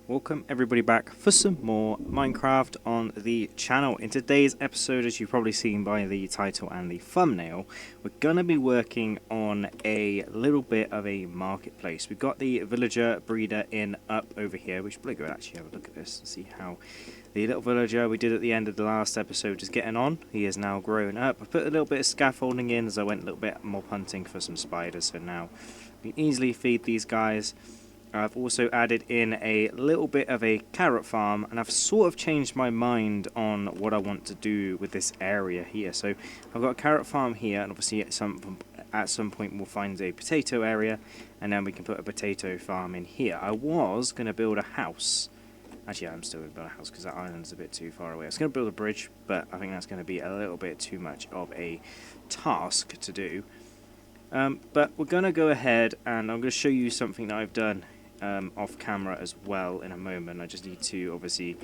Welcome everybody back for some more Minecraft on the channel. In today's episode, as you've probably seen by the title and the thumbnail, we're going to be working on a little bit of a marketplace. We've got the villager breeder in up over here. We should probably go and actually have a look at this and see how the little villager we did at the end of the last episode is getting on. He is now grown up. I put a little bit of scaffolding in as I went a little bit mob hunting for some spiders, so now we can easily feed these guys. I've also added in a little bit of a carrot farm, and I've sort of changed my mind on what I want to do with this area here. So I've got a carrot farm here, and obviously at some point we'll find a potato area, and then we can put a potato farm in here. I was going to build a house. Actually, I'm still going to build a house because that island's a bit too far away. I was going to build a bridge, but I think that's going to be a little bit too much of a task to do. But we're going to go ahead, and I'm going to show you something that I've done off camera as well in a moment. I just need to obviously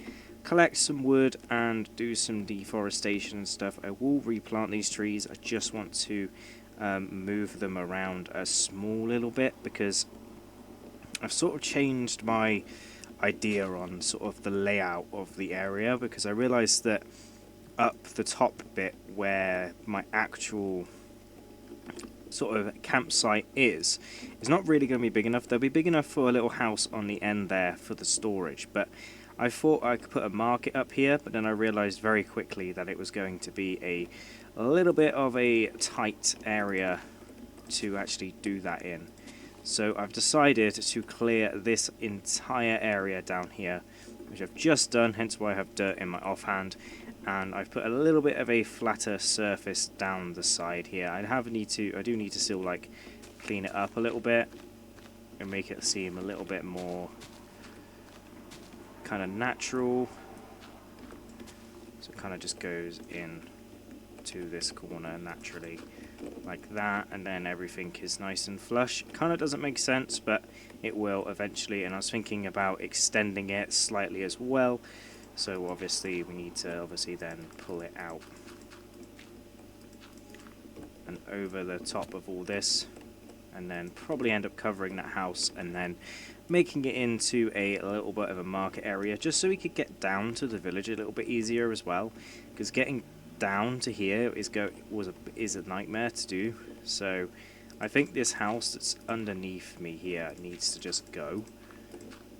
collect some wood and do some deforestation and stuff. I will replant these trees. I just want to move them around a small little bit because I've sort of changed my idea on sort of the layout of the area, because I realized that up the top bit where my actual sort of campsite is not really going to be big enough. They'll be big enough for a little house on the end there for the storage, but I thought I could put a market up here, but then I realized very quickly that it was going to be a little bit of a tight area to actually do that in. So I've decided to clear this entire area down here, which I've just done, hence why I have dirt in my offhand. And I've put a little bit of a flatter surface down the side here. I do need to still like clean it up a little bit and make it seem a little bit more kind of natural. So it kind of just goes in to this corner naturally like that, and then everything is nice and flush. Kind of doesn't make sense, but it will eventually, and I was thinking about extending it slightly as well. So obviously we need to then pull it out and over the top of all this, and then probably end up covering that house and then making it into a little bit of a market area, just so we could get down to the village a little bit easier as well, because getting down to here is a nightmare to do. So I think this house that's underneath me here needs to just go.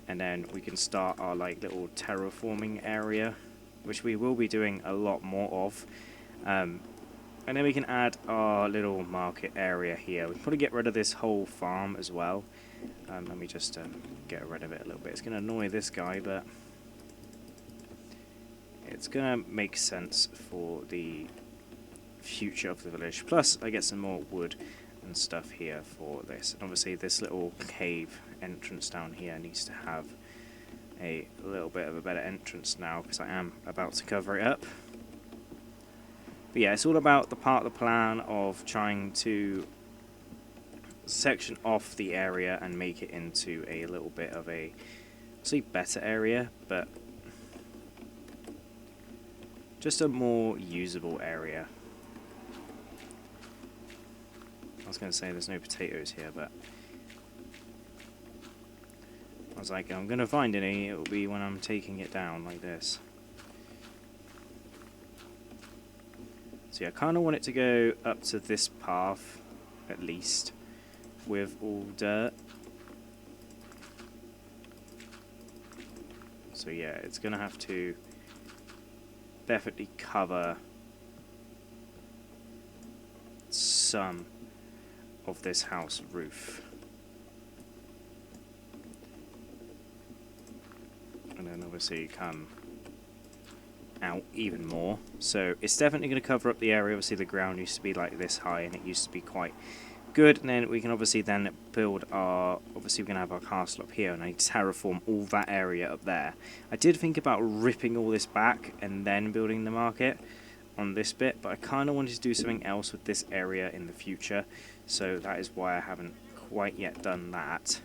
And then we can start our like little terraforming area, which we will be doing a lot more of. And then we can add our little market area here. We can probably get rid of this whole farm as well. Let me just get rid of it a little bit. It's going to annoy this guy, but it's going to make sense for the future of the village. Plus, I get some more wood and stuff here for this. And obviously this little cave entrance down here needs to have a little bit of a better entrance now, because I am about to cover it up. But yeah, it's all about the part of the plan of trying to section off the area and make it into a little bit of a better area, but just a more usable area. I was going to say there's no potatoes here, but I was like, I'm going to find any, it will be when I'm taking it down like this. So yeah, I kind of want it to go up to this path, at least, with all dirt. So yeah, it's going to have to definitely cover some of this house roof. And then obviously come out even more. So it's definitely going to cover up the area. Obviously the ground used to be like this high, and it used to be quite good. And then we can obviously then build our, obviously we're going to have our castle up here, and I need to terraform all that area up there. I did think about ripping all this back and then building the market on this bit, but I kind of wanted to do something else with this area in the future, so that is why I haven't quite yet done that,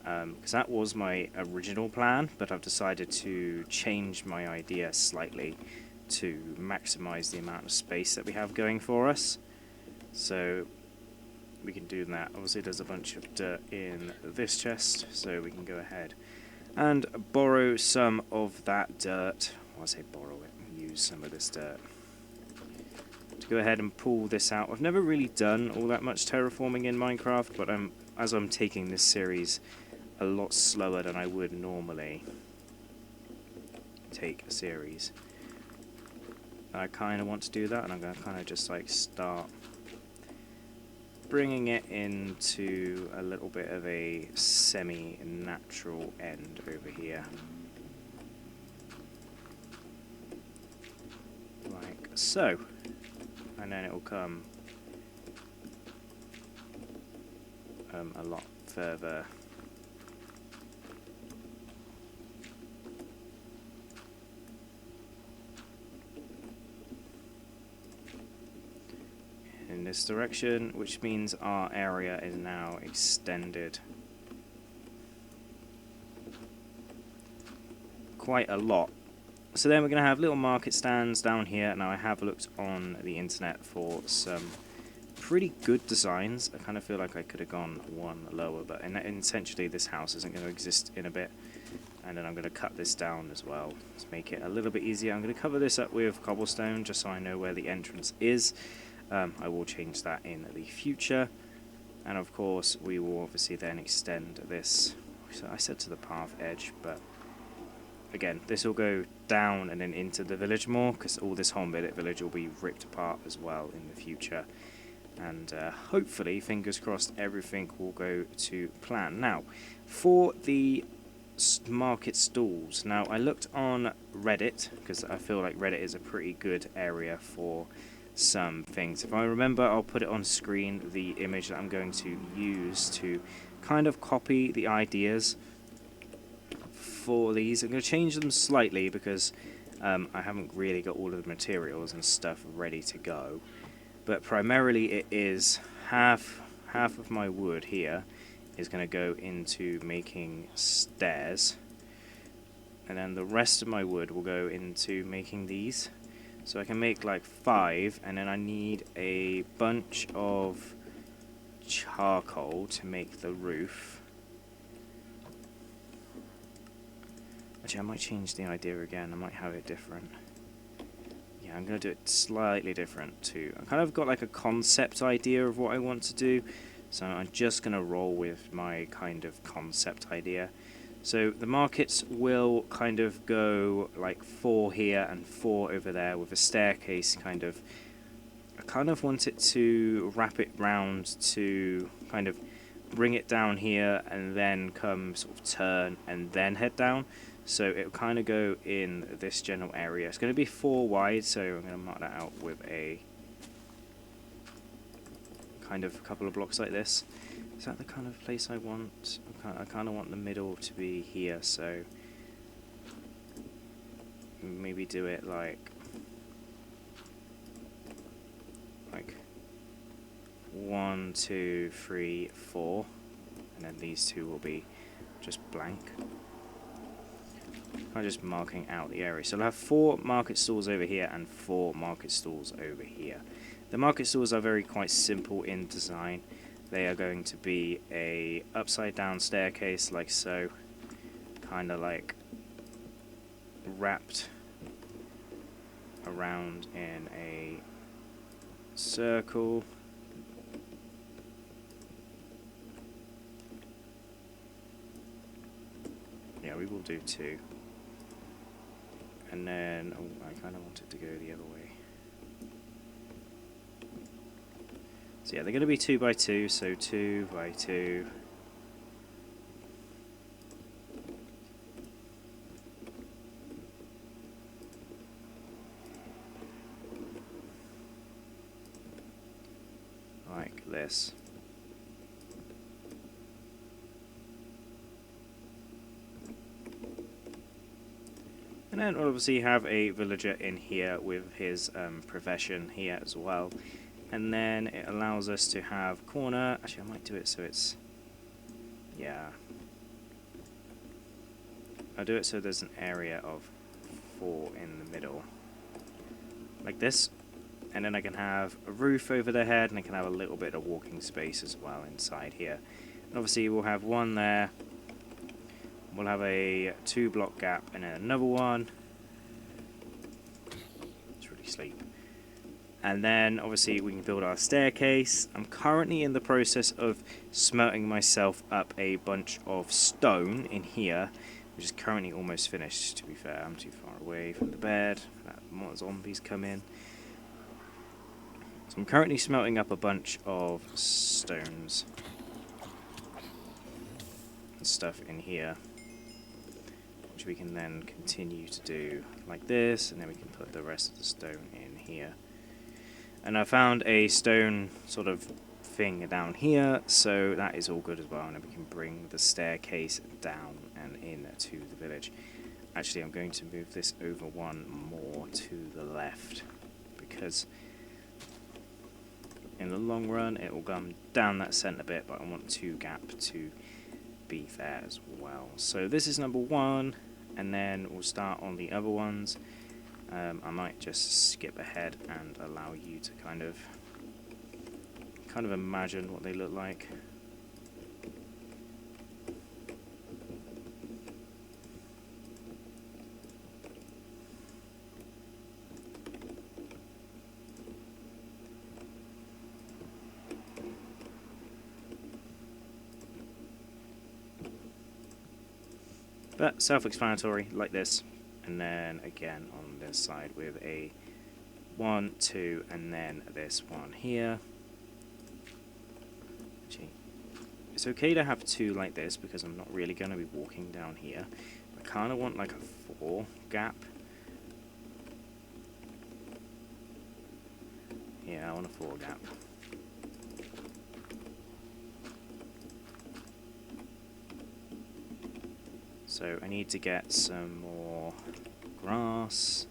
because that was my original plan, but I've decided to change my idea slightly to maximize the amount of space that we have going for us. So we can do that. Obviously there's a bunch of dirt in this chest, so we can go ahead and borrow some of that dirt. Well, I say borrow it, use some of this dirt to go ahead and pull this out. I've never really done all that much terraforming in Minecraft, but as I'm taking this series a lot slower than I would normally take a series. I kind of want to do that, and I'm going to kind of just like start bringing it into a little bit of a semi-natural end over here. Like so. And then it will come a lot further. In this direction, which means our area is now extended quite a lot. So then we're going to have little market stands down here. Now I have looked on the internet for some pretty good designs. I kind of feel like I could have gone one lower, but essentially this house isn't going to exist in a bit. And then I'm going to cut this down as well to make it a little bit easier. I'm going to cover this up with cobblestone just so I know where the entrance is. I will change that in the future. And of course we will obviously then extend this. So I said to the path edge, but again, this will go down and then into the village more, because all this whole village will be ripped apart as well in the future. And hopefully, fingers crossed, everything will go to plan. Now, for the market stalls. Now, I looked on Reddit, because I feel like Reddit is a pretty good area for some things. If I remember, I'll put it on screen, the image that I'm going to use to kind of copy the ideas for these. I'm going to change them slightly because I haven't really got all of the materials and stuff ready to go. But primarily it is half of my wood here is going to go into making stairs. And then the rest of my wood will go into making these. So I can make like 5, and then I need a bunch of charcoal to make the roof. Actually, I might change the idea again. I might have it different. Yeah, I'm going to do it slightly different too. I kind of got like a concept idea of what I want to do, so I'm just going to roll with my kind of concept idea. So the markets will kind of go like 4 here and 4 over there with a staircase kind of. I kind of want it to wrap it round to kind of bring it down here and then come sort of turn and then head down. So it'll kind of go in this general area. It's going to be 4 wide, so I'm going to mark that out with a kind of couple of blocks like this. Is that the kind of place I want? I kind of want the middle to be here, so maybe do it like 1, 2, 3, 4, and then these 2 will be just blank. I'm just marking out the area. So I'll have 4 market stalls over here and 4 market stalls over here. The market stalls are quite simple in design. They are going to be a upside down staircase like so, kind of like wrapped around in a circle. Yeah, we will do 2. And then, oh, I kind of want it to go the other way. So yeah, they're going to be 2 by 2, so 2 by 2. Like this. And then we'll obviously have a villager in here with his profession here as well. And then it allows us to have corner. Actually, I might do it so it's... Yeah. I'll do it so there's an area of 4 in the middle. Like this. And then I can have a roof over their head, and I can have a little bit of walking space as well inside here. And obviously we'll have 1 there, we'll have a 2-block gap and then another one. It's really sleep. And then obviously we can build our staircase. I'm currently in the process of smelting myself up a bunch of stone in here, which is currently almost finished. To be fair, I'm too far away from the bed. More zombies come in. So I'm currently smelting up a bunch of stones and stuff in here, which we can then continue to do like this, and then we can put the rest of the stone in here. And I found a stone sort of thing down here, so that is all good as well, and then we can bring the staircase down and in to the village. Actually, I'm going to move this over one more to the left, because in the long run it will come down that centre bit, but I want 2 gap to be there as well. So this is number 1, and then we'll start on the other ones. I might just skip ahead and allow you to kind of imagine what they look like. But self-explanatory, like this. And then again on this side with a 1, 2, and then this one here. Actually, it's okay to have 2 like this because I'm not really going to be walking down here. I kind of want like a 4 gap. Yeah, I want a 4 gap. So I need to get some more grass.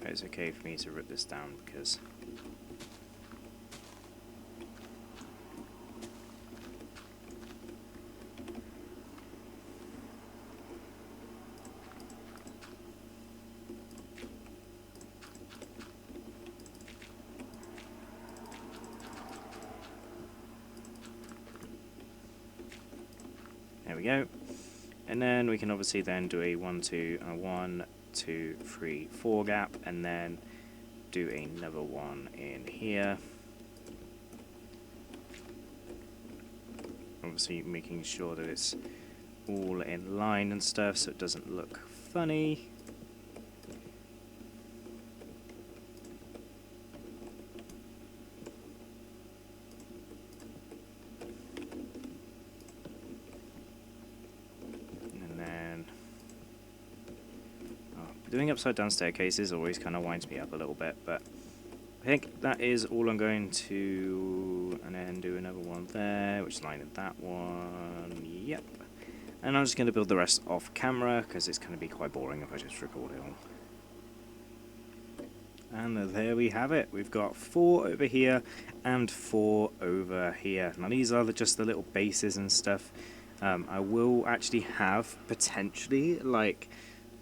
It's okay for me to rip this down because there we go. And then we can obviously then do a 1, 2, 3, 4 gap, and then do another one in here. Obviously making sure that it's all in line and stuff so it doesn't look funny. Doing upside down staircases always kind of winds me up a little bit, but I think that is all I'm going to, and then do another one there, which lined that one, yep. And I'm just going to build the rest off camera, because it's going to be quite boring if I just record it all. And there we have it, we've got 4 over here, and 4 over here. Now these are just the little bases and stuff. I will actually have, potentially, like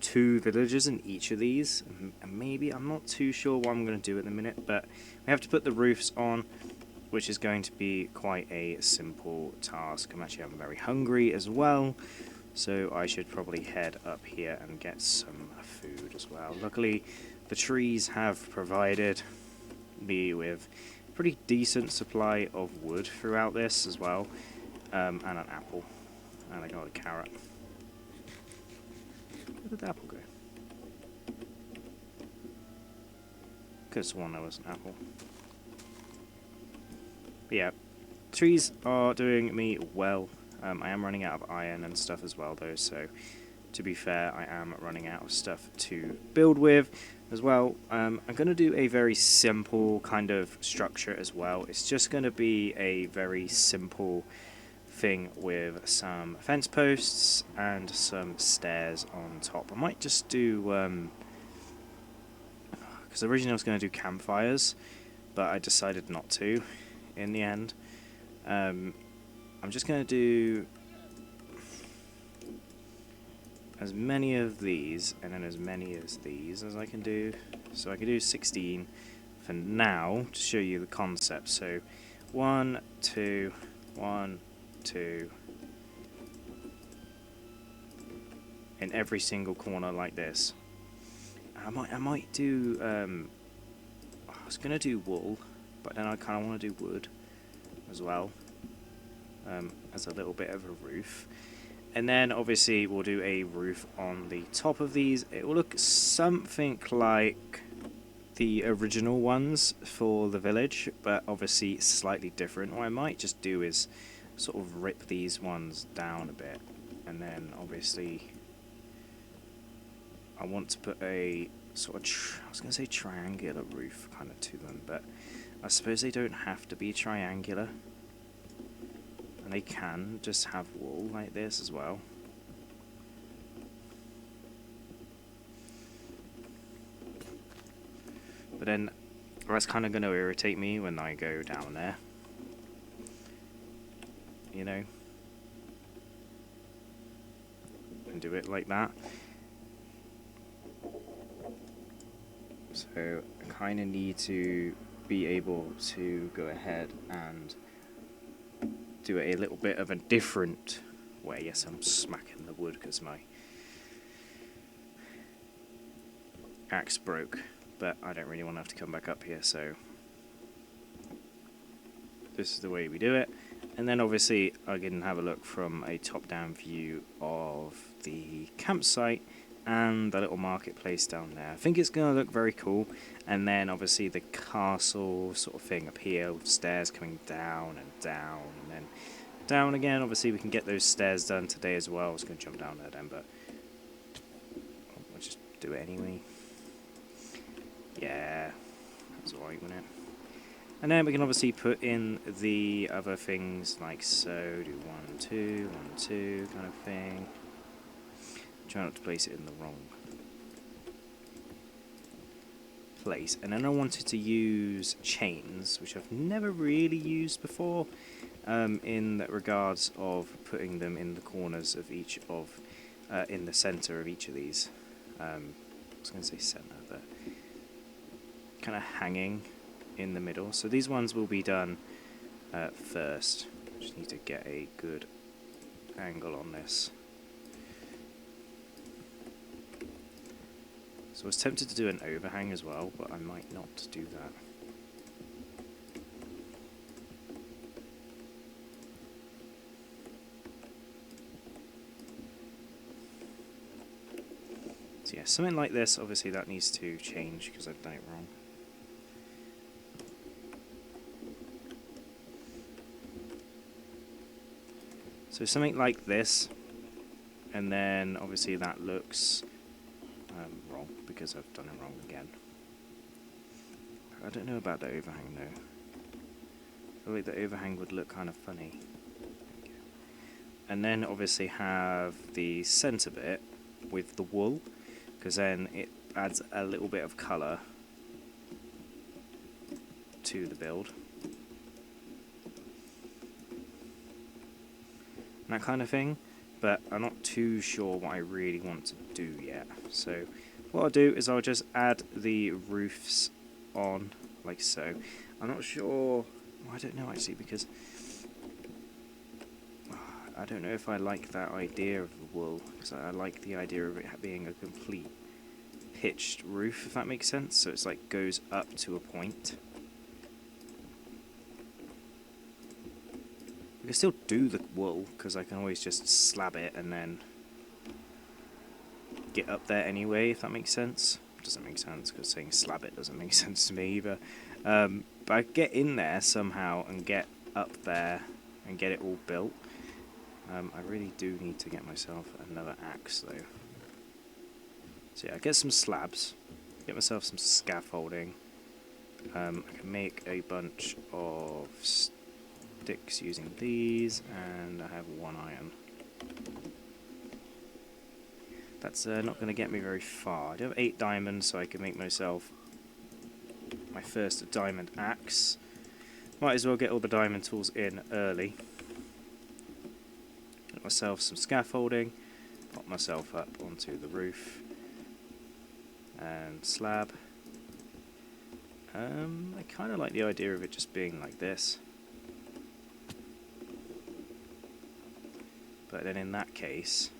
2 villagers in each of these, and maybe, I'm not too sure what I'm going to do at the minute, but we have to put the roofs on, which is going to be quite a simple task. I'm very hungry as well, so I should probably head up here and get some food as well. Luckily the trees have provided me with a pretty decent supply of wood throughout this as well, and an apple, and I got a carrot. Where did the apple go? Could have sworn there was an apple. But yeah, trees are doing me well. I am running out of iron and stuff as well though, so to be fair, I am running out of stuff to build with as well. I'm going to do a very simple kind of structure as well. It's just going to be a very simple thing with some fence posts and some stairs on top. I might just do, because originally I was going to do campfires, but I decided not to in the end. I'm just going to do as many of these and then as many as these as I can do. So I can do 16 for now to show you the concept. So 1, 2, 1, 2 in every single corner like this. I might do I was gonna do wool, but then I kind of want to do wood as well, as a little bit of a roof. And then obviously we'll do a roof on the top of these. It will look something like the original ones for the village, but obviously slightly different. What I might just do is sort of rip these ones down a bit, and then obviously I want to put a sort of, I was going to say triangular roof kind of to them, but I suppose they don't have to be triangular. And they can just have wool like this as well. But then that's kind of going to irritate me when I go down there. You know? And do it like that. So I kind of need to be able to go ahead and do it a little bit of a different way. Yes, I'm smacking the wood because my axe broke, but I don't really want to have to come back up here, so this is the way we do it. And then obviously I can have a look from a top-down view of the campsite and the little marketplace down there. I think it's going to look very cool. And then obviously the castle sort of thing up here with stairs coming down and down and then down again. Obviously we can get those stairs done today as well. I was going to jump down there then, but I'll just do it anyway. Yeah, that's alright, wasn't it? And then we can obviously put in the other things like so. Do 1, 2, 1, 2 kind of thing. Try not to place it in the wrong place. And then I wanted to use chains, which I've never really used before, in regards of putting them in the corners of each of, in the center of each of these. I was going to say center, but kind of hanging in the middle. So these ones will be done first. Just need to get a good angle on this. So I was tempted to do an overhang as well, but I might not do that. So yeah, something like this, obviously that needs to change because I've done it wrong. So something like this, and then obviously that looks wrong because I've done it wrong again. I don't know about the overhang though. I feel like the overhang would look kind of funny. And then obviously have the centre bit with the wool, because then it adds a little bit of colour to the build. And that kind of thing. But I'm not too sure what I really want to do yet. So what I'll do is I'll just add the roofs on like so. I'm not sure, well, I don't know actually, because I don't know if I like that idea of the wool, because I like the idea of it being a complete pitched roof, if that makes sense. So it's like goes up to a point. I can still do the wool, because I can always just slab it and then get up there anyway, if that makes sense. Doesn't make sense, because saying slab it doesn't make sense to me either. But I get in there somehow and get up there and get it all built. I really do need to get myself another axe though. So yeah, I get some slabs, get myself some scaffolding. I can make a bunch of sticks using these, and I have 1 iron. That's not going to get me very far. I do have 8 diamonds, so I can make myself my first diamond axe. Might as well get all the diamond tools in early. Get myself some scaffolding. pop myself up onto the roof and slab. I kind of like the idea of it just being like this. But then in that case,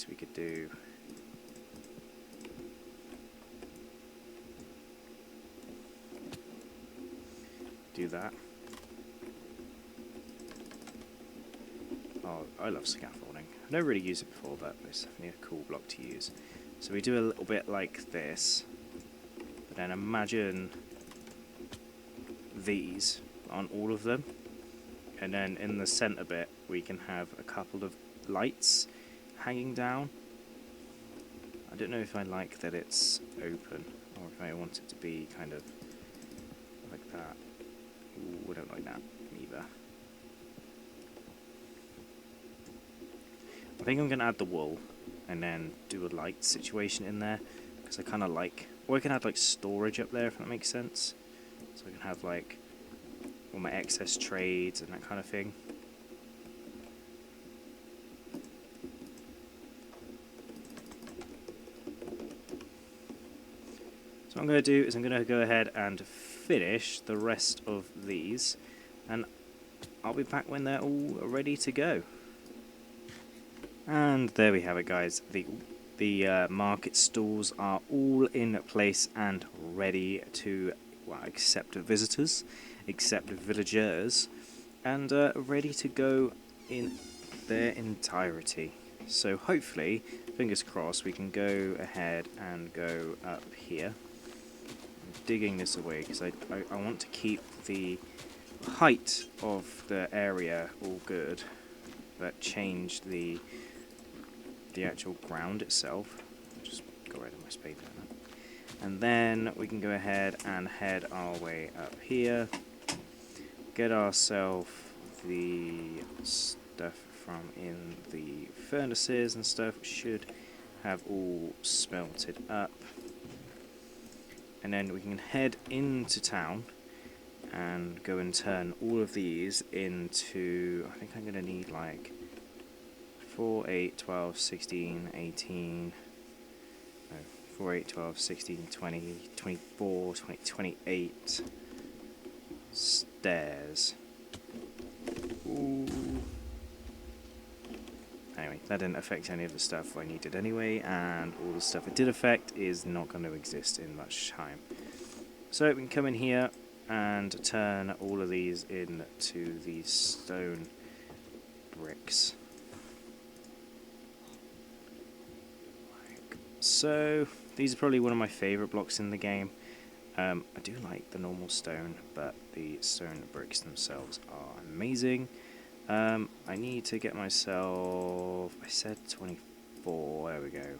we could do that. Oh, I love scaffolding. I've never really used it before, but it's definitely a cool block to use. So we do a little bit like this, but then imagine these on all of them, and then in the center bit we can have a couple of lights hanging down. I don't know if I like that it's open, or if I want it to be kind of like that. Ooh, I don't like that either. I think I'm going to add the wool and then do a light situation in there, because I kind of like, or I can add like storage up there if that makes sense. So I can have like all my excess trades and that kind of thing. So what I'm going to do is I'm going to go ahead and finish the rest of these, and I'll be back when they're all ready to go. And there we have it, guys. The market stalls are all in place and ready to accept visitors, accept villagers, and ready to go in their entirety. So hopefully, fingers crossed, we can go ahead and go up here. I'm digging this away because I want to keep the height of the area all good, but change the actual ground itself. Just go rid of my spade there. And then we can go ahead and head our way up here, get ourselves the stuff from in the furnaces and stuff, which should have all smelted up, and then we can head into town and go and turn all of these into, I think I'm going to need like 4, 8, 12, 16, 18, no, 4, 8, 12, 16, 20, 24, 20, 28 stairs. Ooh. Anyway, that didn't affect any of the stuff I needed anyway, and all the stuff it did affect is not going to exist in much time. So we can come in here and turn all of these into these stone bricks. So these are probably one of my favourite blocks in the game. I do like the normal stone, but the stone bricks themselves are amazing. I need to get myself, I said 24, there we go.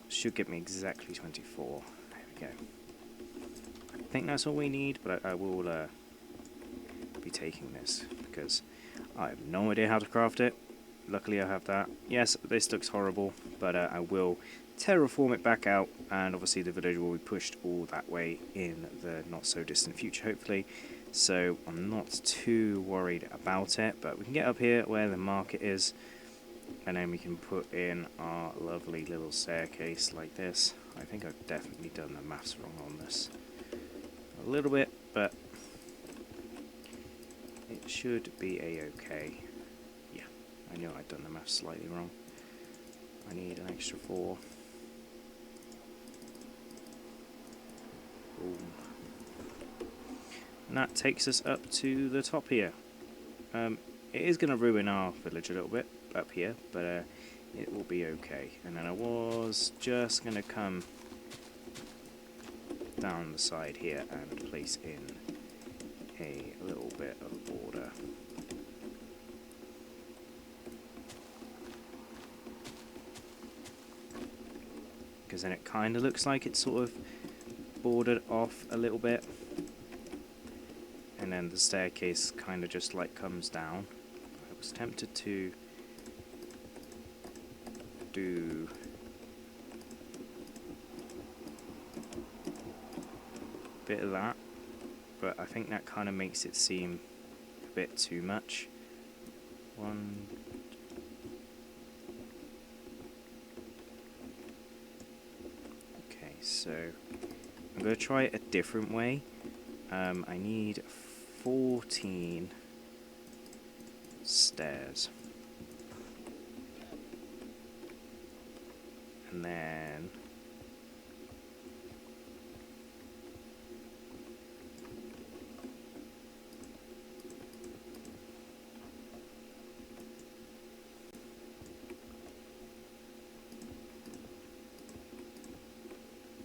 Should get me exactly 24, there we go. I think that's all we need, but I will be taking this, because I have no idea how to craft it. Luckily I have that. Yes, this looks horrible, but I will terraform it back out, and obviously the village will be pushed all that way in the not so distant future, hopefully. So I'm not too worried about it, but we can get up here where the market is, and then we can put in our lovely little staircase like this. I think I've definitely done the maths wrong on this a little bit, but it should be a-okay. Yeah, I knew I'd done the maths slightly wrong. I need an extra 4. Boom. And that takes us up to the top here. It is going to ruin our village a little bit up here, but it will be okay. And then I was just going to come down the side here and place in a little bit of border. Because then it kind of looks like it's sort of bordered off a little bit. And then the staircase kind of just like comes down. I was tempted to do bit of that, but I think that kind of makes it seem a bit too much. One. Okay, so I'm going to try it a different way. I need 14 stairs. And then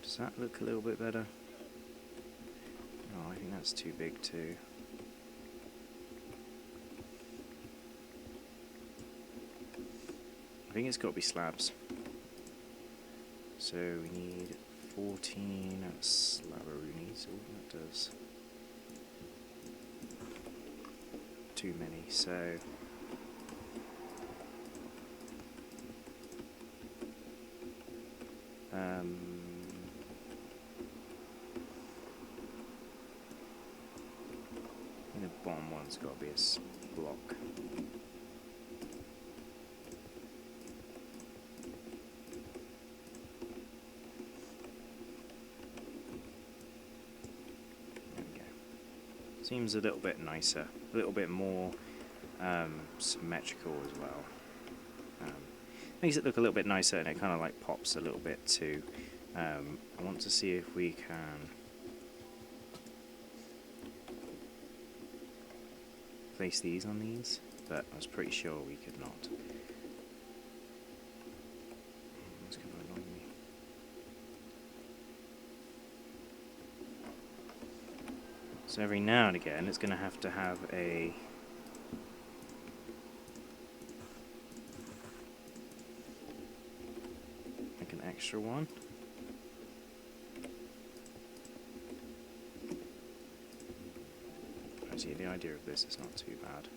does that look a little bit better? Oh, I think that's too big too. I think it's got to be slabs. So we need 14 slabberoonies. Oh, that does too many. So the bottom one's got to be a block. Seems a little bit nicer, a little bit more symmetrical as well. Makes it look a little bit nicer, and it kind of like pops a little bit too. I want to see if we can place these on these, but I was pretty sure we could not. That's going to annoy me. So every now and again, it's going to have a like an extra one. Actually, the idea of this is not too bad.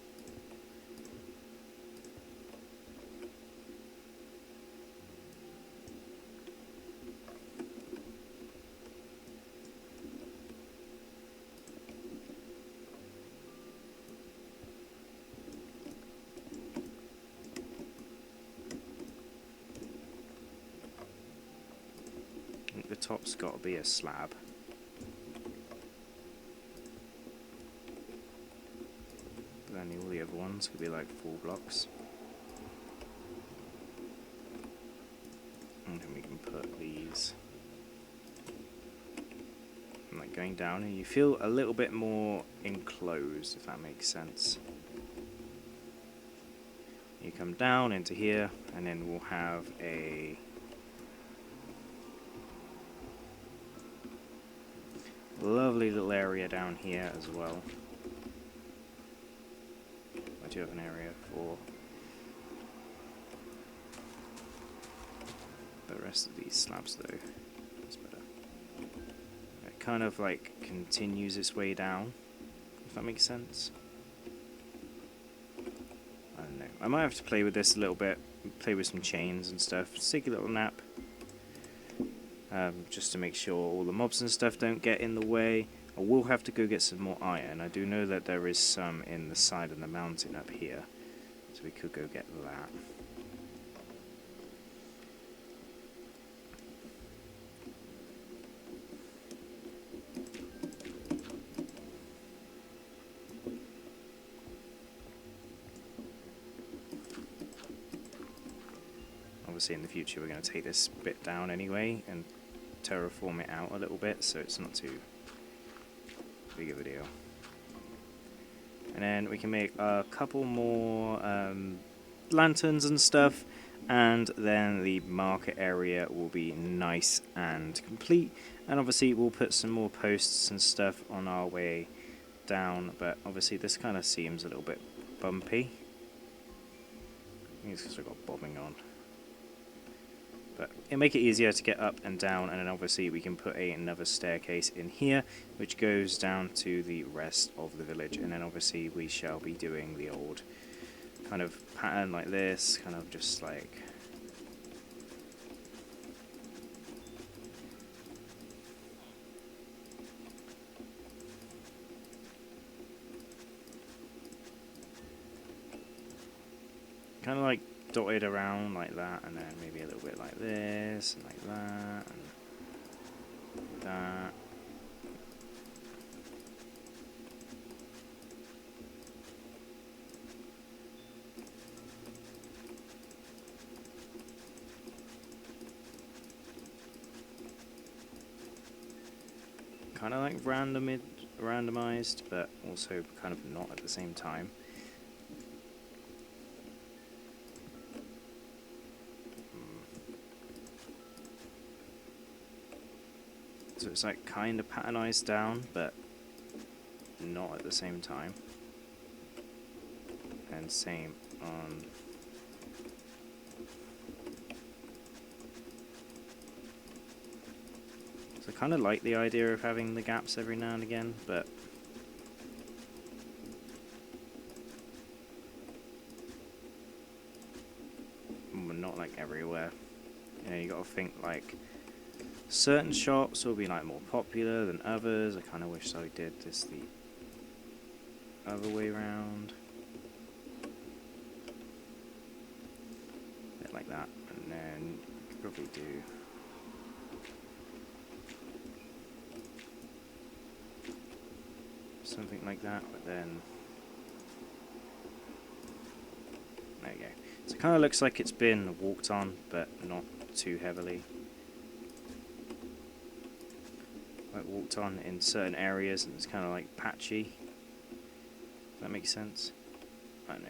The top's got to be a slab. But then all the other ones could be like full blocks. And then we can put these and like going down, and you feel a little bit more enclosed, if that makes sense. You come down into here, and then we'll have a lovely little area down here as well. I do have an area for the rest of these slabs though. That's better. It kind of like continues its way down, if that makes sense. I don't know. I might have to play with this a little bit, play with some chains and stuff, just take a little nap. Just to make sure all the mobs and stuff don't get in the way. I will have to go get some more iron. I do know that there is some in the side of the mountain up here, so we could go get that. Obviously in the future we're going to take this bit down anyway and terraform it out a little bit, so it's not too big of a deal. And then we can make a couple more lanterns and stuff, and then the market area will be nice and complete. And obviously we'll put some more posts and stuff on our way down, but obviously this kind of seems a little bit bumpy. I think it's because I've got bobbing on. But it'll make it easier to get up and down, and then obviously we can put another staircase in here which goes down to the rest of the village, and then obviously we shall be doing the old kind of pattern like this, kind of just like kind of like dotted around like that, and then maybe a little bit like this, and like that, and that. Kind of like randomized, but also kind of not at the same time. So it's like kind of patternized down, but not at the same time. And same on so I kind of like the idea of having the gaps every now and again, but not like everywhere. You know, you gotta think like certain shops will be like more popular than others. I kind of wish I did this the other way around. A bit like that, and then you could probably do something like that, but then there you go. So it kind of looks like it's been walked on, but not too heavily. Like walked on in certain areas, and it's kind of like patchy. Does that make sense? I don't know.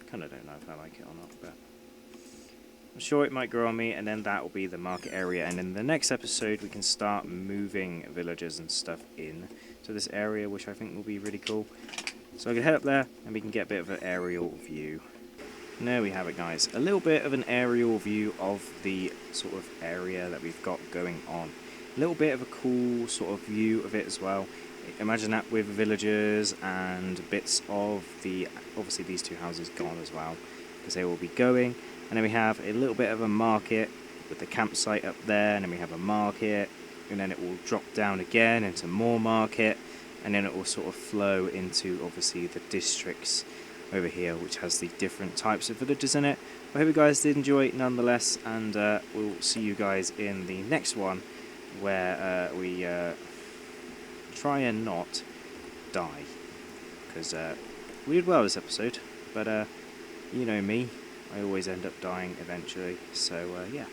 Kind of don't know if I like it or not, but I'm sure it might grow on me, and then that will be the market area. And in the next episode, we can start moving villagers and stuff in to this area, which I think will be really cool. So I can head up there, and we can get a bit of an aerial view. And there we have it, guys. A little bit of an aerial view of the sort of area that we've got going on. A little bit of a cool sort of view of it as well. Imagine that with villagers and bits of the, obviously these two houses gone as well, because they will be going. And then we have a little bit of a market with the campsite up there, and then we have a market, and then it will drop down again into more market, and then it will sort of flow into obviously the districts over here, which has the different types of villages in it. I hope you guys did enjoy it nonetheless, and we'll see you guys in the next one, where we try and not die, because we did well this episode, but you know me, I always end up dying eventually. So yeah,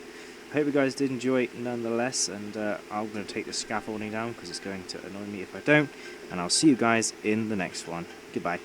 I hope you guys did enjoy it nonetheless, and I'm going to take the scaffolding down because it's going to annoy me if I don't, and I'll see you guys in the next one. Goodbye.